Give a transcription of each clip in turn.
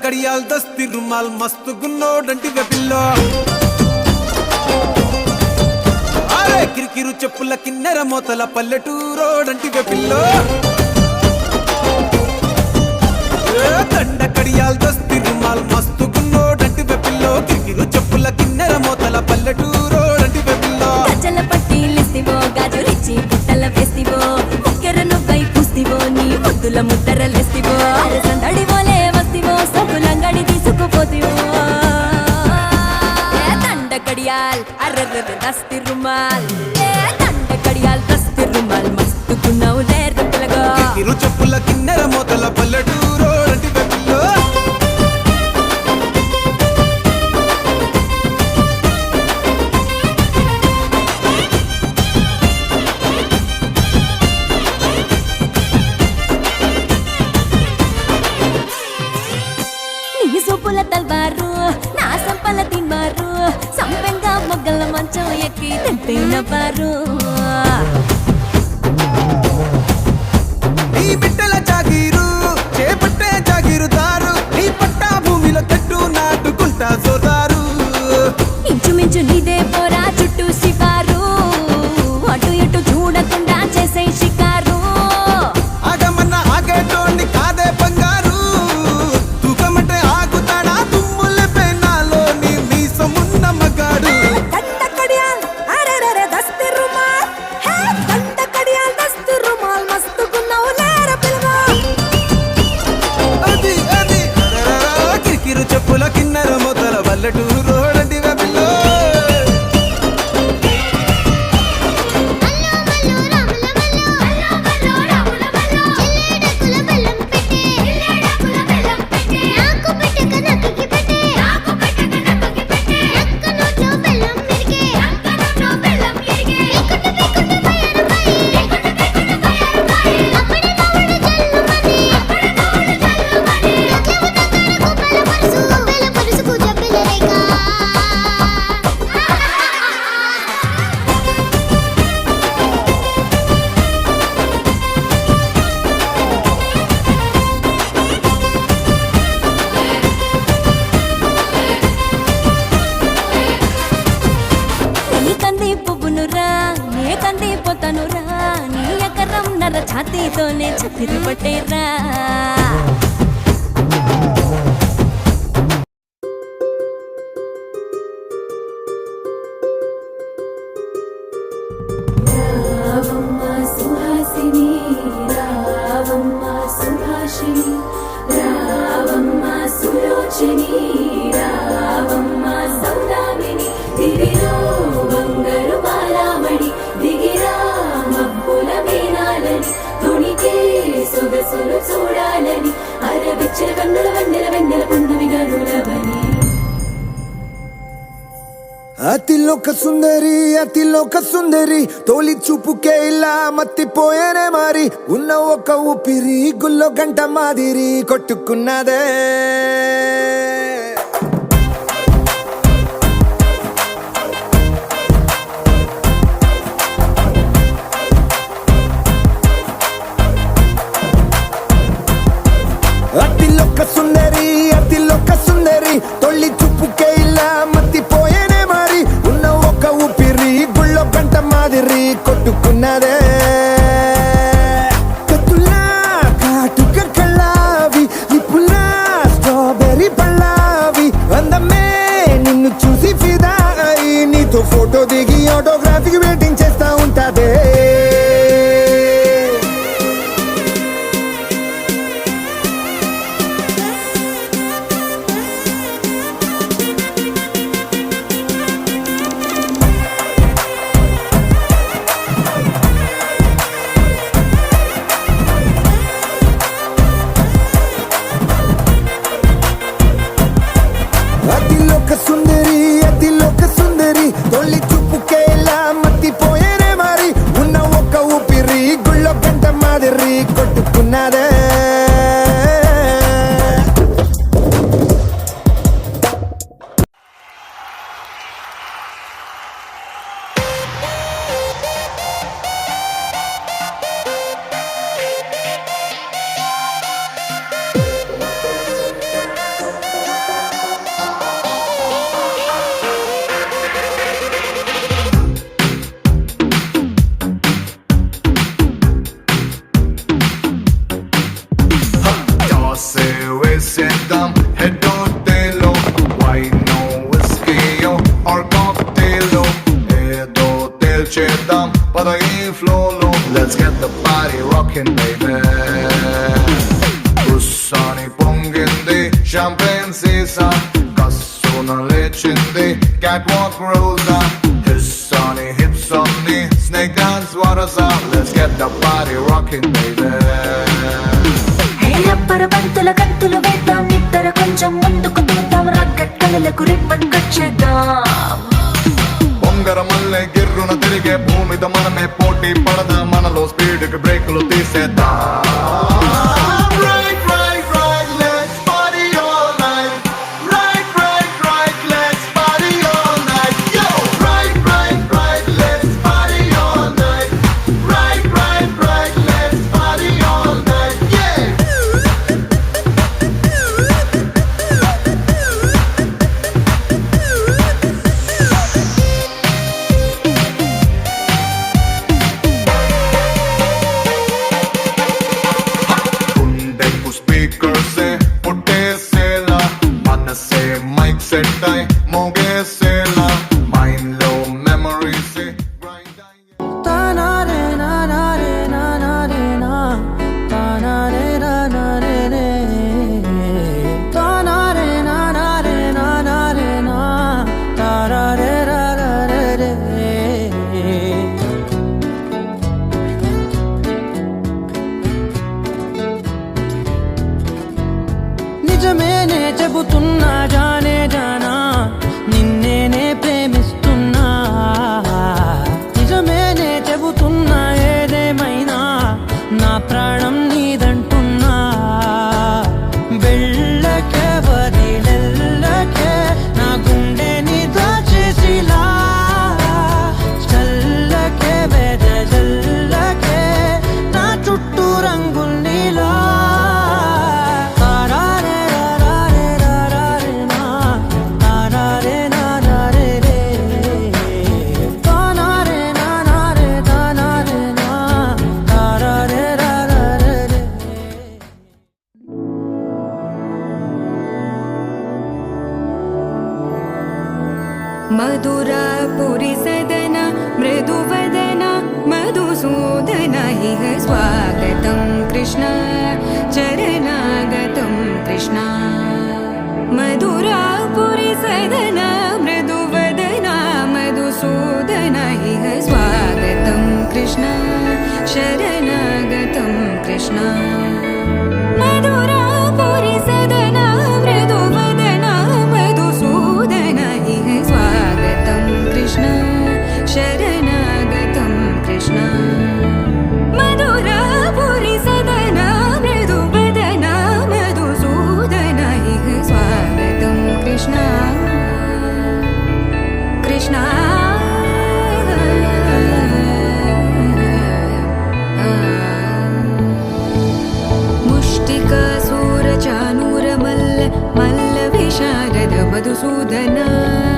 కడియాల్ దస్తి రుమాల్ మస్తు గున్నోడంటి వెపిల్లో అరే కిరికిరు చెప్పుల కిన్నెర మోతల పల్లెటూరోడంటి వెపిల్లో దండ కడియాల్ దస్తి రుమాల్ మస్తు గున్నోడంటి వెపిల్లో కిరికిరు చెప్పుల కిన్నెర మోతల పల్లెటూరోడంటి వెపిల్లో గజల పట్టీలిస్తివో గాజులిచ్చి పుట్టల వేస్తివో ముక్కెర నువ్వై పూస్తివో నీ ముద్దుల ముద్దరలేస్తివో అరసందడివోలే వస్తివో సబ్బులంగడి తీసుకుపోతివో దండ కడియాల్ అర్రర్ర దస్తి రుమాల్ దండ కడియాల్ దస్తి రుమాల్ మస్తు గున్నవులే రుపులగో కిరికిరు చెప్పుల కిన్నెర మోతల పల్లెటూరోడంటి వెపిల్లో సూపుల తల్వారు నా సంపల తిన్మారు సంపెంగా మొగ్గల మంచం ఎక్కి తింటైన బారు నీ బిడ్డల జాగీరు చేపట్టే జాగీరుదారు నీ పట్టా భూమిలో చెట్టు నాటుకుంటా సోదారు ఇంచుమించు నీదే పోరా చుట్టూ శివారు అటు ఇటు చూడకుండా చేసే షికారు ఆగమన్న ఆగేటోండి కాదే బంగారు తూకమంటే ఆగుతాడా తుమ్ముల పెనాలో నీ మీసమున్న మగాడు దండ కడియాల్ అరెరెరె దస్తి రుమాల్ హే దండ కడియాల్ దస్తి రుమాల్ మస్తు గున్నవులేర పిలవా అది అది అరరరా, కిరికిరు చెప్పుల కిన్నెర మొదల పల్లెటూరోడంటి వెపిల్లో నీ కంది పువ్వునురా నే కంది పోతానురా నీ ఎకరం నర ఛాతీతోనే చక్కెర పట్టేరా రావమ్మ సుహాసిని రావమ్మ సుభాషిణి రావమ్మ సులోచని రావమ్మ సౌదామిని దిగిరో బంగారు బాలామణి దిగిరా మబ్బుల మేనాలని తుణికే సొగసులు చూడాలని అరవిచ్చల కన్నుల వెన్నెల వెన్నెల పున్నమి గనులవని అతిలోక సుందరి తోలి చూపుకే ఇలా మత్తిపోయేనే మారి ఉన్న ఒక ఊపిరి గుల్లో గంట మాదిరి కొట్టుకున్నదే అతిలోక సుందరి తొలి చూపుకే ఇలా మత్తిపోయేనే మారి ఉన్న ఒక ఊపిరి గుళ్ళో గంట మాదిరి కొట్టుకున్నదే కత్తులా కాటుక కళ్ళావి నిప్పులా స్ట్రాబెర్రీ పళ్ళావి అందమే నిన్ను చూసి ఫిదా అయి నీతో ఫోటో దిగి ఆటోగ్రాఫీకి వెయిటింగ్ చేస్తా ఉంటాదే rocking, baby. Bussani పొంగింది champagne సీసా కస్సున లేచింది catwalk rosa. Hips on it, hips on me, snake dance వరస. Let's get the party rocking, baby. Rubber బంతుల కత్తులు వేద్దాం ఇద్దర కొంచెం ముందుకు తూద్దాం రగ్గట్ కళ్ళకు రిబ్బన్ కట్ చేద్దాం బొంగర మల్లె గిర్రున తిరిగే భూమిద మనమే పోటీ పడదా మనలో స్పీడ్ కి బ్రేకులు తీసేద్దాం Right, right, right, let's party all night. Right, right, right, let's party all night. Yo! Right, right, right, let's party all night. Right, right, right, let's party all night. Yeah! గుండెకు స్పీకర్సే పుట్టేసేలా మనసే mic set అయి మోగేసేలా mind లో మెమరీసే grind అయ్యే నిజమేనే చెబుతున్నా జానే జానా నిన్నేనే ప్రేమిస్తున్నా నిజమేనే చెబుతున్నా ఏదేమైనా నా ప్రాణం నీదంటున్నా వెళ్ళకే వదిలెల్లకే నా గుండెని దాచేసిలా చల్లకే వెదజల్లకే నా చుట్టూ రంగుల్నిలా मधुरापुरी सदन मृदुवदन मधुसूदन इह स्वागतं कृष्ण चरणागतं कृष्ण मधुरापुरी सदन मृदुवदन मधुसूदन इह स्वागतं कृष्ण शरणागतं कृष्ण मधुरापुरी सदन मृदुवदन मधुसूदन इह स्वागतं कृष्ण शरणागतं कृष्ण मधुरापुरी सदन मृदुवदन मधुसूदन इह स्वागतं कृष्ण कृष्ण मुष्टिकासूरचानूरमल्ल मल्लविशारद मधुसूदन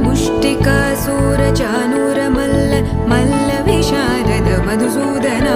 मुष्टिकासूरचानूरमल्ल मल्लविशारद मधुसूदन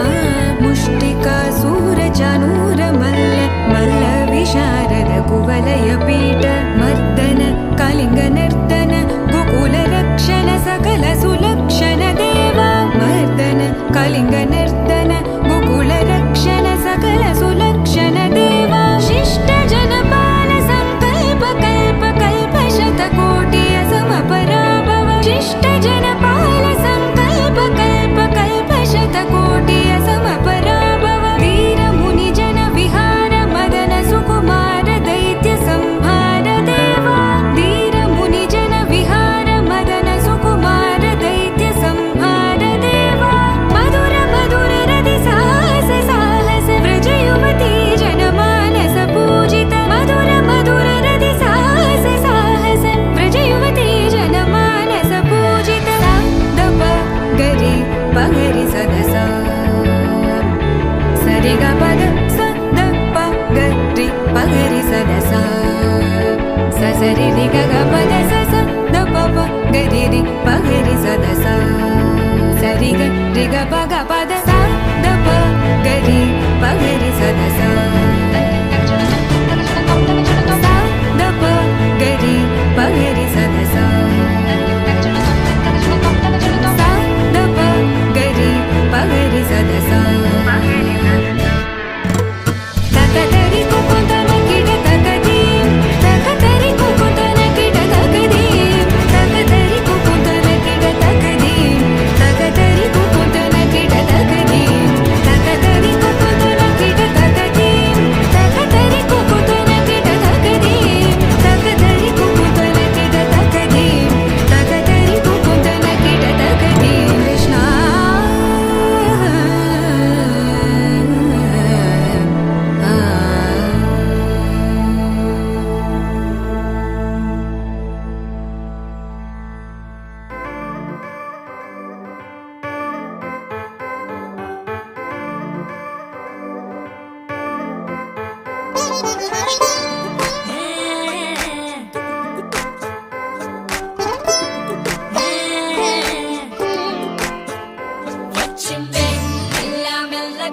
मुष्टिकासूरचानूरमल्ल मल्लविशारद कुवलयपीठ मर्दन कलिङ्गनर्दन गोकुलरक्षण सकल सुलक्षण देवा मर्दन कलिङ्गनर्दन गोकुलरक्षण सकल सुलक्षण देवा शिष्ट जनपाल संकल्प कल्प कल्प शतकोटि असमपराभव शिष्ट जनपाल संकल्प कल्प कल्प शतकोटि असमपराभव वीर मुनि जन विहार मदन सुकुमार दैत्य संहार देवा वीर मुनि जन विहार मदन सुकुमार दैत्य संहार देवा मधुर मधुर रति साहस साहस व्रज युवती जनमानस पूजित मधुर मधुर रति साहस साहस व्रज युवती जनमानस पूजित दप गरि पगरि सदस सरि ग पद स द प गरि पगरि सदस स सरि रि ग ग पद स स द प प गरि रि पगरि सदस सरि ग रि ग प ग पद स द प गरि पगरि सदस स द प गरि पगरि सदस स द प गरि पगरि सदस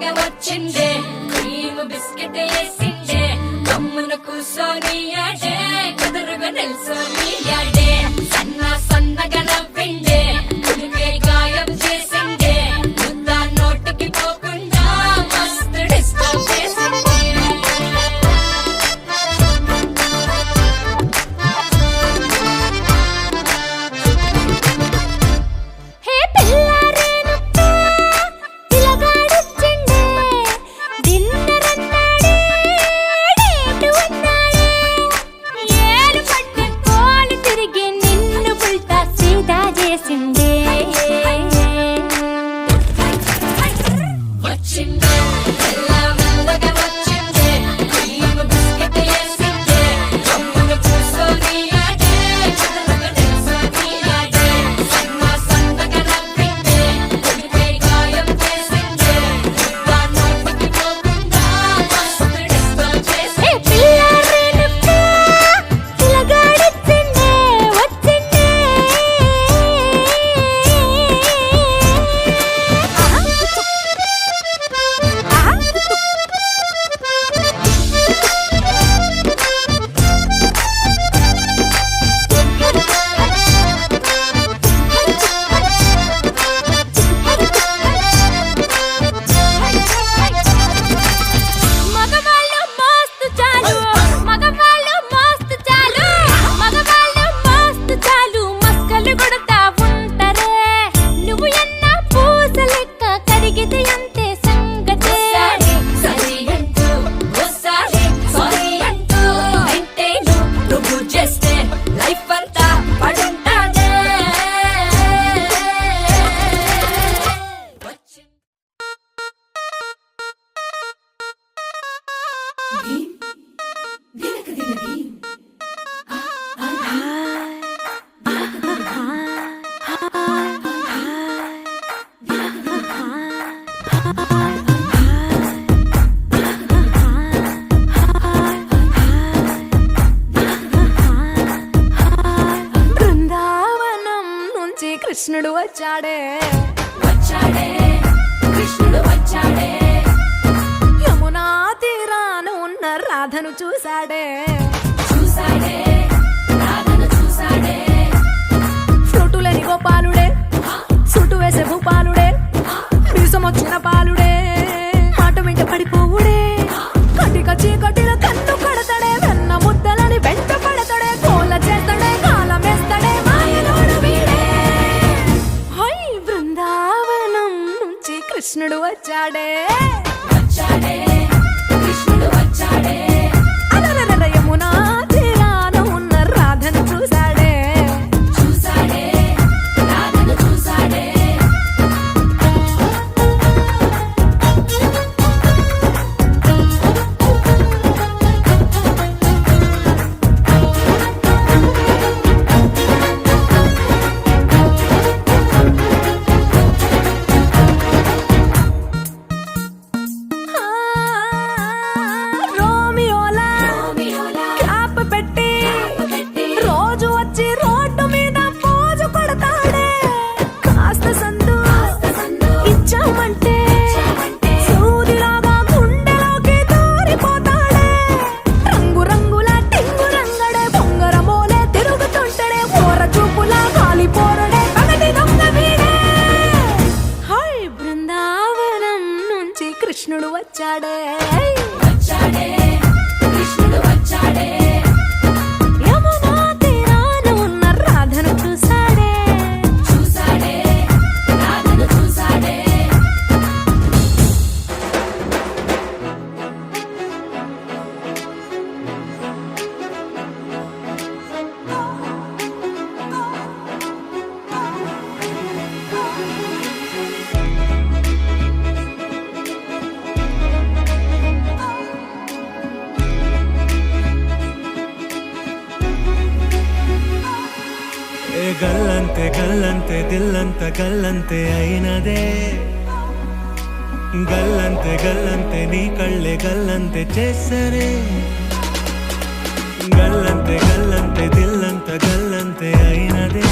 మెల్లగా వచ్చిందే క్రీమ్ బిస్కెట్ వేసిందే కమ్మున కూసోని ఆడే కుదురుగా నిల్సోని ఆడే సన్నగా నవ్విండే కుడికే గాయం చేసిందే ముద్ద నోటికి పోకుండా మస్తు డిస్టర్బ్ చేసిందే కృష్ణుడు వచ్చాడే కృష్ణుడు వచ్చాడే యమునా తీరాన ఉన్న రాధను చూశాడే రాధను చూశాడే ఫ్రూటులేని గోపాలుడే సుటు వేసే భూపాలుడే మీసమొచ్చిన పాలుడే మాట వెంట పడిపోవుడే కటిక చీకటిలో కన్ను కడతాడే వెన్న ముద్దలని వెంట పడతాడే కోల చేస్తాడే కాలం వేస్తాడే మాయలోడు వీడే హై బృందావనం నుంచి కృష్ణుడు వచ్చాడే కృష్ణుడు వచ్చాడే అలరల యమునా తీరాన ఉన్న రాధను చూశాడే రాధను చూశాడే రోమియోలా క్యాప్ పెట్టి రోజు వచ్చి రోడ్డు మీద పోజు కొడతాడే కాస్త సందు ఇచ్చామంటే సూదిలాగా గుండెలోకి దూరిపోతాడే రంగు రంగుల టింగు రంగడే బొంగరమోలే తిరుగుతుంటాడే పోర చూపులా కాలిపోరడే పగటి దొంగ వీడే హై బృందావనం నుంచి కృష్ణుడు వచ్చాడే కృష్ణుడు వచ్చాడే యమునా తీరాన ఉన్న రాధను చూశాడే రాధను చూశాడే గల్లంతే గల్లంతే దిల్లంత గల్లంతే అయినదే గల్లంతే గల్లంతే నీ కళ్ళే గల్లంతే చేసరే గల్లంతే గల్లంతే దిల్లంత గల్లంతే అయినదే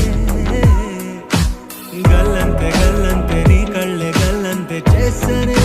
గల్లంతే గల్లంతే నీ కళ్ళే గల్లంతే చేసరే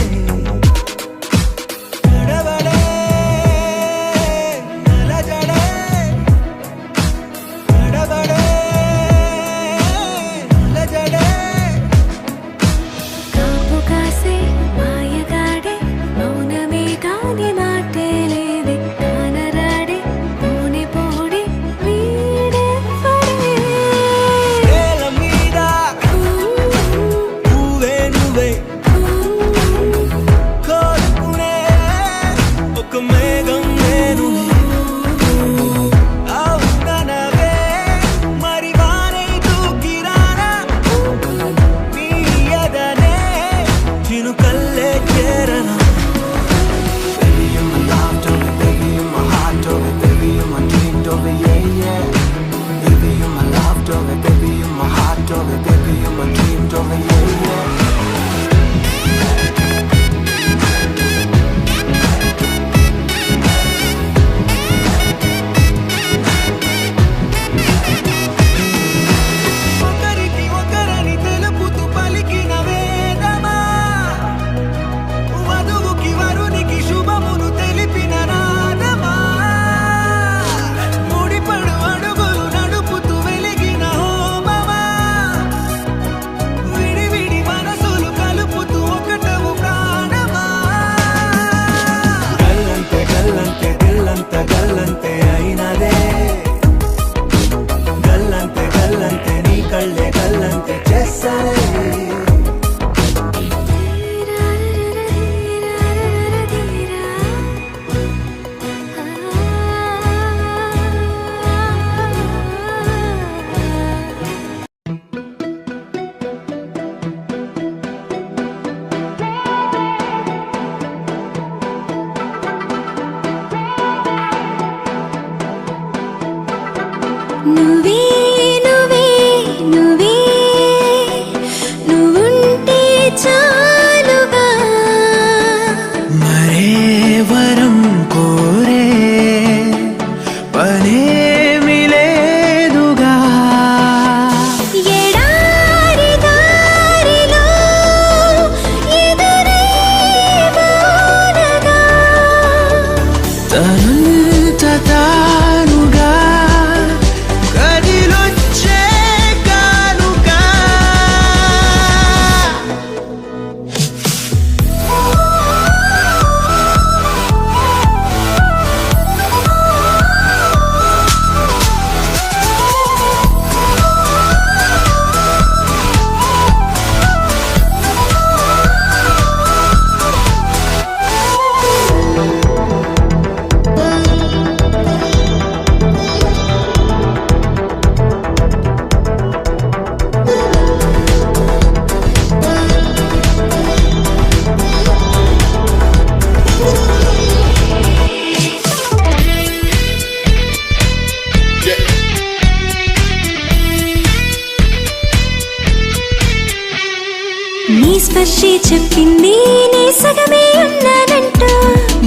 చెప్పింది నీ సగమే ఉన్నానంటూ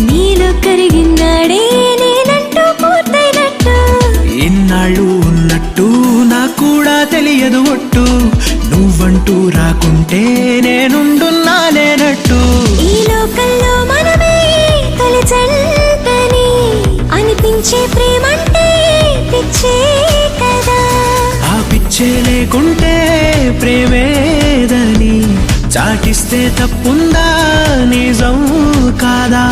నీలో కరిగినాడే నేనంటూ పూర్తయినట్టు ఇన్నాళ్ళు ఉన్నట్టు నాకు కూడా తెలియదు ఒట్టు నువ్వంటూ రాకుంటే నేనుండున్నా లేనట్టు ఈ లోకల్లో మనమే తొలి జంటని అనిపించే ప్రేమంటే పిచ్చే కదా ఆ పిచ్చే లేకుంటే ప్రేమేదని చాటిస్తే తప్పుందా నిజం కాదా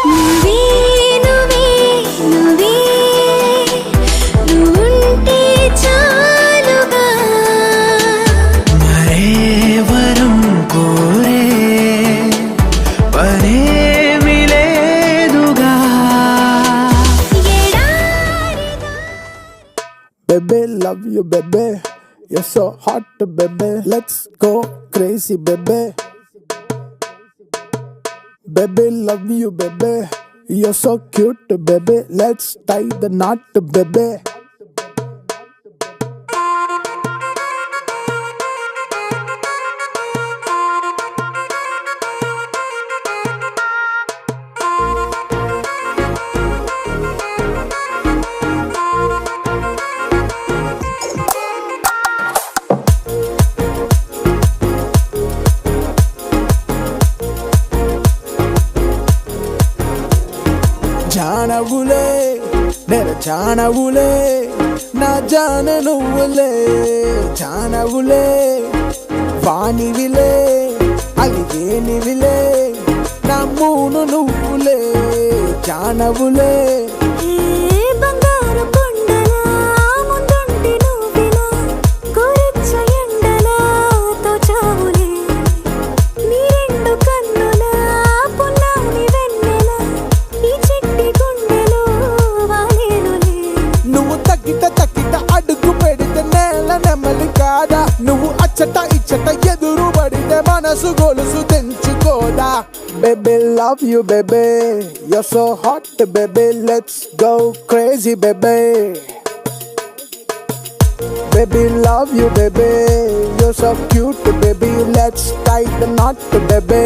నువ్వే నువ్వే నువ్వే నువ్వుంటే చాలుగా మరే వరం కోరే పనేమి లేదుగా ఎడారిగా Baby, love you, baby. You're so hot, baby. Let's go crazy, baby. Baby, love you, baby. You're so cute, baby. Let's tie the knot, baby. జానవులే నేను జానవులే నా జాన నువ్వులే జానవులే వానివిలే అలివేనివిలే నా మూను నువ్వులే జానవులే ఏ బంగారు కొండలా ముందుండి నువ్విలా కోరిచ్చ ఎండలా తోచావులే నీ రెండు కన్నులా పున్నాని వెన్నెలా ఈ చిట్టి గుండెలో వాలేనులే నువ్వు తక్కిట అడుగు పెడితే నేల నెమ్మలి కాదా నువ్వు అచ్చట ఇచ్చట ఎదురు పడితే మనసు గొలుసు తెంచుకోదా baby love you baby you're so hot baby let's go crazy baby baby love you baby you're so cute baby let's tie the knot baby